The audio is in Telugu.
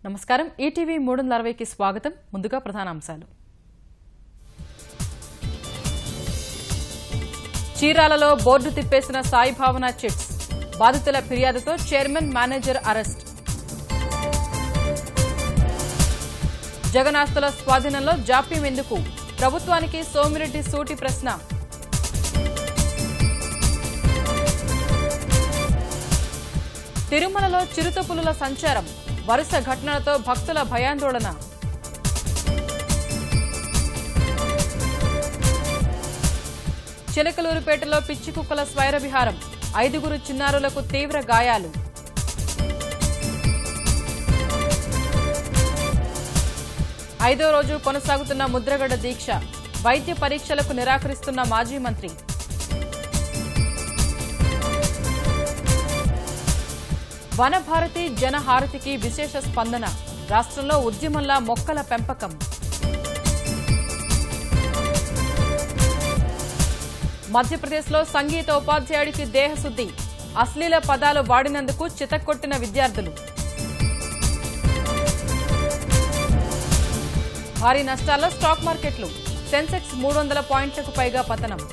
నమస్కారం ఈటీవీ 360కి స్వాగతం ముందుగా ప్రధానాంశాలు చీరాలలో బోర్డు తిప్పేసిన సాయి భావన చిట్స్ బాధితుల ఫిర్యాదుతో చైర్మన్ మేనేజర్ అరెస్ట్ జగనాస్తుల స్వాధీనంలో జాప్యం ఎందుకు ప్రభుత్వానికి సోమిరెడ్డి సూటి ప్రశ్న తిరుమలలో చిరుతపులుల సంచారం వరుస ఘటనలతో భక్తుల భయాందోళన చిలకలూరుపేటలో పిచ్చి కుక్కల స్వైర విహారం 5 చిన్నారులకు తీవ్ర గాయాలు ఐదో రోజు కొనసాగుతున్న ముద్రగడ దీక్ష వైద్య పరీక్షలకు నిరాకరిస్తున్న మాజీ మంత్రి వనభారతి జనహారతికి విశేష స్పందన రాష్ట్రంలో ఉద్యమంలా మొక్కల పెంపకం మధ్యప్రదేశ్లో సంగీత ఉపాధ్యాయుడికి దేహశుద్ధి అశ్లీల పదాలు వాడినందుకు చితక్కొట్టిన విద్యార్థులు భారీ నష్టాల్లో స్టాక్ మార్కెట్లు సెన్సెక్స్ 300 పాయింట్లకు పైగా పతనం